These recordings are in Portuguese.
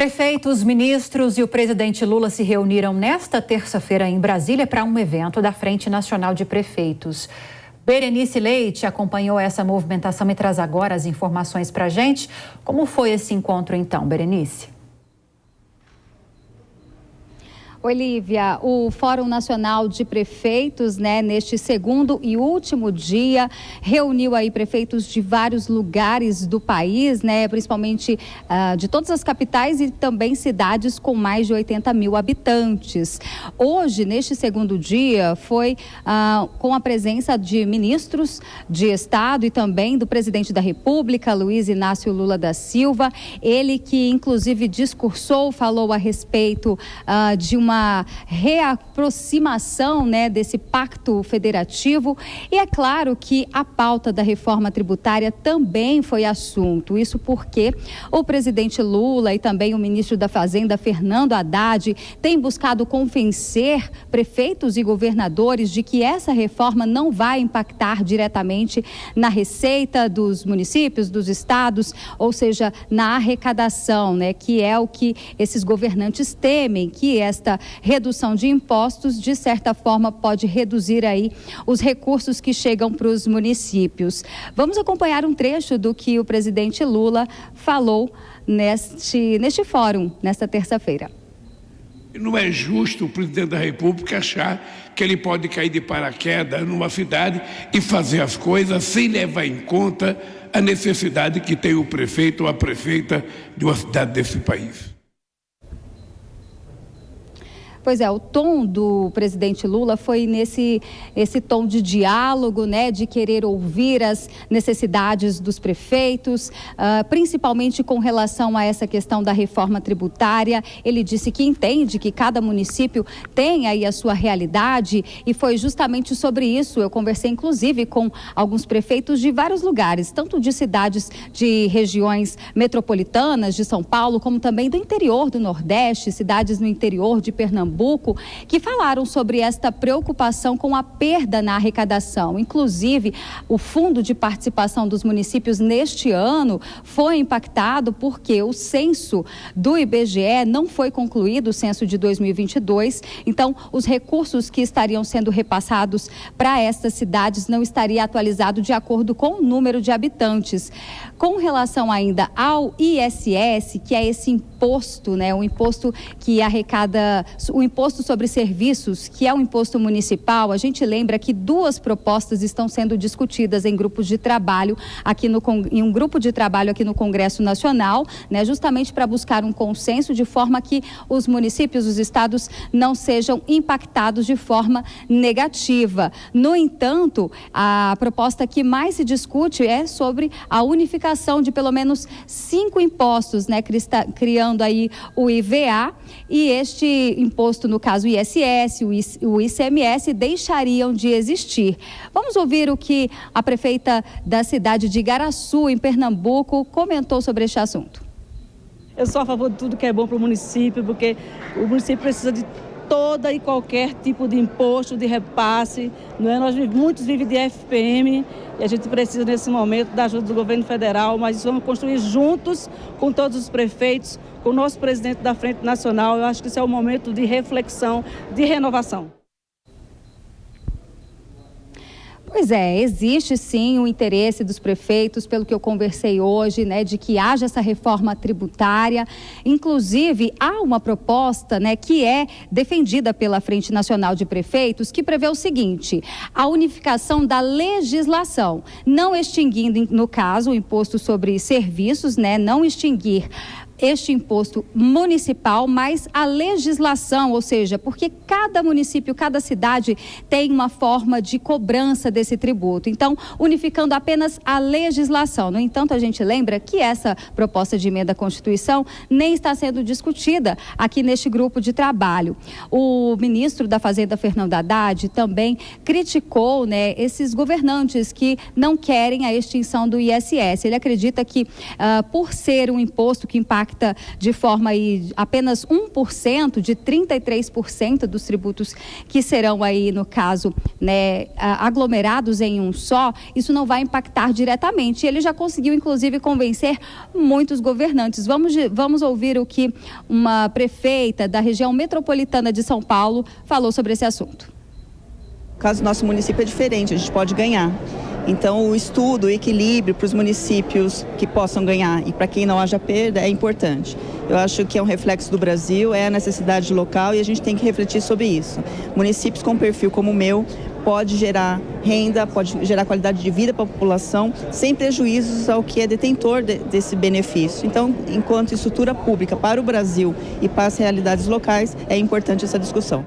Prefeitos, ministros e o presidente Lula se reuniram nesta terça-feira em Brasília para um evento da Frente Nacional de Prefeitos. Berenice Leite acompanhou essa movimentação e traz agora as informações para a gente. Como foi esse encontro então, Berenice? Oi, Lívia. O Fórum Nacional de Prefeitos, neste segundo e último dia, reuniu aí prefeitos de vários lugares do país, principalmente de todas as capitais e também cidades com mais de 80 mil habitantes. Hoje, neste segundo dia, foi com a presença de ministros de Estado e também do presidente da República, Luiz Inácio Lula da Silva. Ele que, inclusive, discursou, falou a respeito de uma reaproximação desse pacto federativo, e é claro que a pauta da reforma tributária também foi assunto. Isso porque o presidente Lula e também o ministro da Fazenda, Fernando Haddad, têm buscado convencer prefeitos e governadores de que essa reforma não vai impactar diretamente na receita dos municípios, dos estados, ou seja, na arrecadação, que é o que esses governantes temem, que esta redução de impostos, de certa forma, pode reduzir aí os recursos que chegam para os municípios. Vamos acompanhar um trecho do que o presidente Lula falou neste fórum, nesta terça-feira. Não é justo o presidente da República achar que ele pode cair de paraquedas numa cidade e fazer as coisas sem levar em conta a necessidade que tem o prefeito ou a prefeita de uma cidade desse país. Pois é, o tom do presidente Lula foi esse tom de diálogo, de querer ouvir as necessidades dos prefeitos, principalmente com relação a essa questão da reforma tributária. Ele disse que entende que cada município tem aí a sua realidade, e foi justamente sobre isso. Eu conversei inclusive com alguns prefeitos de vários lugares, tanto de cidades de regiões metropolitanas de São Paulo, como também do interior do Nordeste, cidades no interior de Pernambuco, que falaram sobre esta preocupação com a perda na arrecadação. Inclusive, o fundo de participação dos municípios neste ano foi impactado porque o censo do IBGE não foi concluído, o censo de 2022. Então, os recursos que estariam sendo repassados para estas cidades não estaria atualizado de acordo com o número de habitantes. Com relação ainda ao ISS, que é esse imposto, o imposto que arrecada, o imposto sobre serviços, que é um imposto municipal, a gente lembra que duas propostas estão sendo discutidas em grupos de trabalho em um grupo de trabalho aqui no Congresso Nacional, justamente para buscar um consenso de forma que os municípios, os estados não sejam impactados de forma negativa. No entanto, a proposta que mais se discute é sobre a unificação de pelo menos 5 impostos, criando aí o IVA, e este imposto, no caso o ISS, o ICMS, deixariam de existir. Vamos ouvir o que a prefeita da cidade de Igaraçu, em Pernambuco, comentou sobre este assunto. Eu sou a favor de tudo que é bom para o município, porque o município precisa de toda e qualquer tipo de imposto, de repasse, muitos vivem de FPM e a gente precisa nesse momento da ajuda do governo federal, mas vamos construir juntos com todos os prefeitos, com o nosso presidente da Frente Nacional. Eu acho que isso é um momento de reflexão, de renovação. Pois é, existe sim o interesse dos prefeitos, pelo que eu conversei hoje, de que haja essa reforma tributária. Inclusive, há uma proposta, que é defendida pela Frente Nacional de Prefeitos, que prevê o seguinte: a unificação da legislação, não extinguindo, no caso, o imposto sobre serviços, não extinguir este imposto municipal, mas a legislação, ou seja, porque cada município, cada cidade tem uma forma de cobrança desse tributo. Então, unificando apenas a legislação. No entanto, a gente lembra que essa proposta de emenda à Constituição nem está sendo discutida aqui neste grupo de trabalho. O ministro da Fazenda, Fernando Haddad, também criticou, esses governantes que não querem a extinção do ISS. Ele acredita que, por ser um imposto que impacta impacta de forma aí apenas 1% de 33% dos tributos que serão aí, no caso, né, aglomerados em um só, isso não vai impactar diretamente. Ele já conseguiu, inclusive, convencer muitos governantes. Vamos ouvir o que uma prefeita da região metropolitana de São Paulo falou sobre esse assunto. No caso do nosso município é diferente, a gente pode ganhar. Então, o estudo, o equilíbrio para os municípios que possam ganhar e para quem não haja perda é importante. Eu acho que é um reflexo do Brasil, é a necessidade local e a gente tem que refletir sobre isso. Municípios com perfil como o meu pode gerar renda, pode gerar qualidade de vida para a população, sem prejuízos ao que é detentor desse benefício. Então, enquanto estrutura pública para o Brasil e para as realidades locais, é importante essa discussão.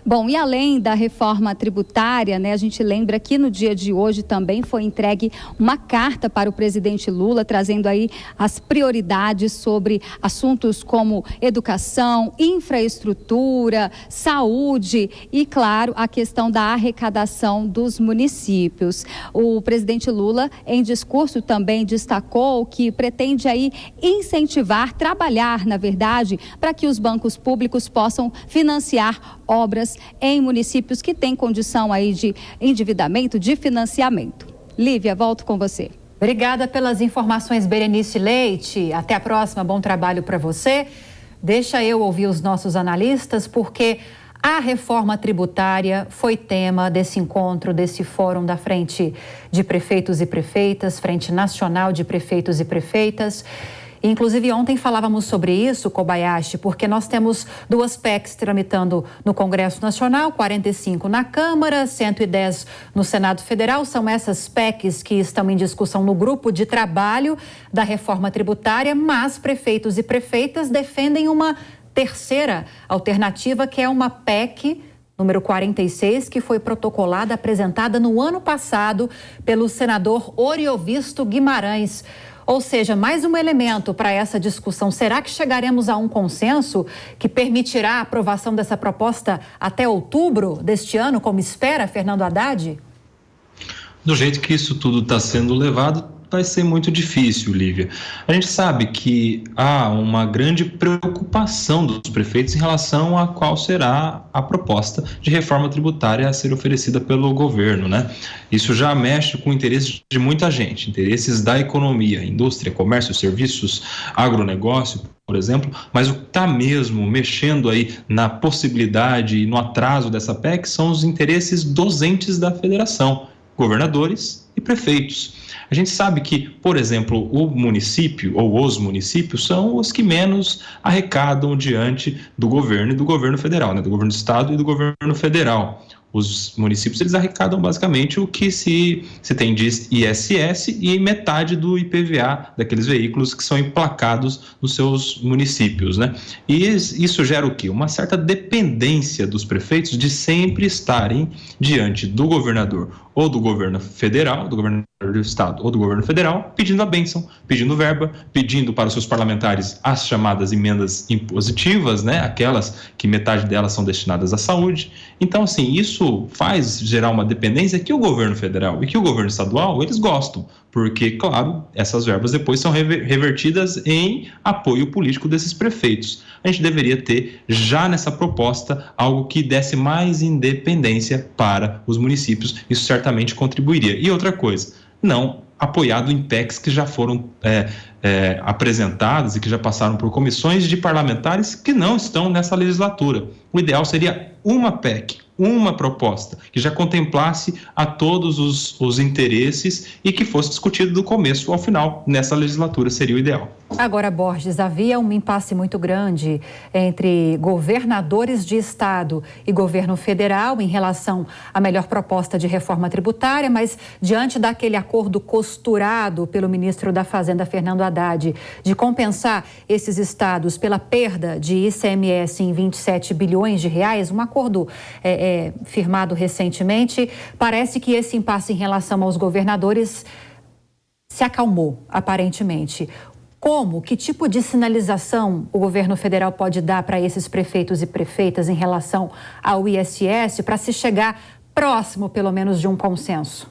Bom, e além da reforma tributária, né, a gente lembra que no dia de hoje também foi entregue uma carta para o presidente Lula, trazendo aí as prioridades sobre assuntos como educação, infraestrutura, saúde e, claro, a questão da arrecadação dos municípios. O presidente Lula, em discurso, também destacou que pretende aí incentivar, trabalhar, na verdade, para que os bancos públicos possam financiar obras em municípios que têm condição aí de endividamento, de financiamento. Lívia, volto com você. Obrigada pelas informações, Berenice Leite. Até a próxima, bom trabalho para você. Deixa eu ouvir os nossos analistas, porque a reforma tributária foi tema desse encontro, desse fórum da Frente de Prefeitos e Prefeitas, Frente Nacional de Prefeitos e Prefeitas. Inclusive, ontem falávamos sobre isso, Kobayashi, porque nós temos 2 PECs tramitando no Congresso Nacional, 45 na Câmara, 110 no Senado Federal. São essas PECs que estão em discussão no grupo de trabalho da reforma tributária, mas prefeitos e prefeitas defendem uma terceira alternativa, que é uma PEC número 46, que foi protocolada, apresentada no ano passado pelo senador Oriovisto Guimarães. Ou seja, mais um elemento para essa discussão. Será que chegaremos a um consenso que permitirá a aprovação dessa proposta até outubro deste ano, como espera Fernando Haddad? Do jeito que isso tudo está sendo levado, vai ser muito difícil, Lívia. A gente sabe que há uma grande preocupação dos prefeitos em relação a qual será a proposta de reforma tributária a ser oferecida pelo governo, né? Isso já mexe com interesses de muita gente, interesses da economia, indústria, comércio, serviços, agronegócio, por exemplo, mas o que está mesmo mexendo aí na possibilidade e no atraso dessa PEC são os interesses dos entes da federação, governadores e prefeitos. A gente sabe que, por exemplo, o município ou os municípios são os que menos arrecadam diante do governo e do governo federal, né? Do governo do estado e do governo federal. Os municípios, eles arrecadam basicamente o que se tem de ISS e metade do IPVA daqueles veículos que são emplacados nos seus municípios, né? E isso gera o quê? Uma certa dependência dos prefeitos de sempre estarem diante do governador ou do governo federal, do governador do estado ou do governo federal, pedindo a bênção, pedindo verba, pedindo para os seus parlamentares as chamadas emendas impositivas, né? Aquelas que metade delas são destinadas à saúde. Então, assim, isso faz gerar uma dependência que o governo federal e que o governo estadual, eles gostam, porque, claro, essas verbas depois são revertidas em apoio político desses prefeitos. A gente deveria ter, já nessa proposta, algo que desse mais independência para os municípios. Isso certamente contribuiria. E outra coisa, não apoiado em PECs que já foram apresentadas e que já passaram por comissões de parlamentares que não estão nessa legislatura. O ideal seria uma PEC, uma proposta que já contemplasse a todos os interesses e que fosse discutido do começo ao final nessa legislatura, seria o ideal. Agora, Borges, havia um impasse muito grande entre governadores de estado e governo federal em relação à melhor proposta de reforma tributária, mas diante daquele acordo costurado pelo ministro da Fazenda, Fernando Haddad, de compensar esses estados pela perda de ICMS em 27 bilhões de reais, um acordo firmado recentemente, parece que esse impasse em relação aos governadores se acalmou, aparentemente. Que tipo de sinalização o governo federal pode dar para esses prefeitos e prefeitas em relação ao ISS para se chegar próximo, pelo menos, de um consenso?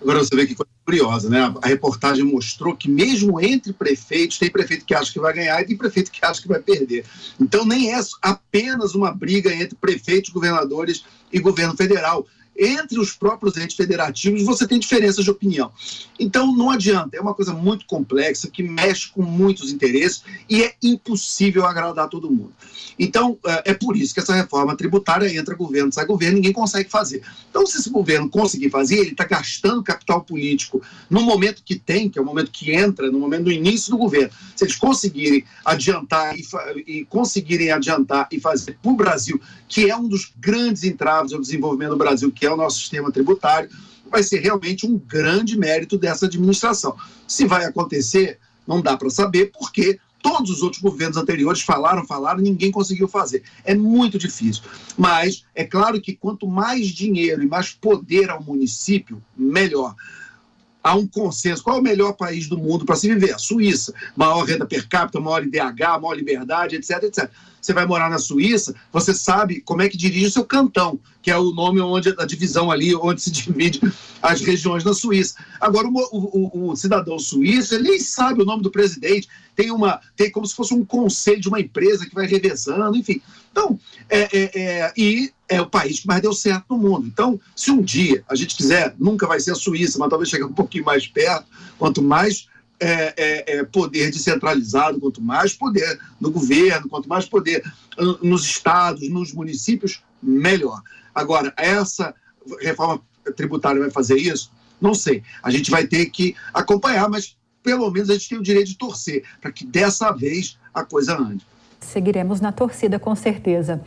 Agora você vê que curiosa, né? A reportagem mostrou que mesmo entre prefeitos, tem prefeito que acha que vai ganhar e tem prefeito que acha que vai perder. Então nem é apenas uma briga entre prefeitos, governadores e governo federal. Entre os próprios entes federativos você tem diferenças de opinião. Então não adianta, é uma coisa muito complexa, que mexe com muitos interesses e é impossível agradar todo mundo. Então é por isso que essa reforma tributária entra governo, sai governo, ninguém consegue fazer. Então se esse governo conseguir fazer, ele está gastando capital político no momento que tem, que é o momento que entra, no momento do início do governo. Se eles conseguirem adiantar e fazer para o Brasil, que é um dos grandes entraves ao desenvolvimento do Brasil, que é o nosso sistema tributário, vai ser realmente um grande mérito dessa administração. Se vai acontecer, não dá para saber, porque todos os outros governos anteriores falaram, ninguém conseguiu fazer. É muito difícil. Mas é claro que quanto mais dinheiro e mais poder ao município, melhor. Há um consenso. Qual é o melhor país do mundo para se viver? A Suíça. Maior renda per capita, maior IDH, maior liberdade, etc, etc. Você vai morar na Suíça, você sabe como é que dirige o seu cantão, que é o nome onde a divisão ali, onde se divide as regiões na Suíça. Agora, o cidadão suíço, ele nem sabe o nome do presidente, tem como se fosse um conselho de uma empresa que vai revezando, enfim. Então, e é o país que mais deu certo no mundo. Então, se um dia a gente quiser, nunca vai ser a Suíça, mas talvez chegue um pouquinho mais perto, quanto mais poder descentralizado, quanto mais poder no governo, quanto mais poder nos estados, nos municípios, melhor. Agora, essa reforma tributária vai fazer isso? Não sei. A gente vai ter que acompanhar, mas pelo menos a gente tem o direito de torcer para que dessa vez a coisa ande. Seguiremos na torcida, com certeza.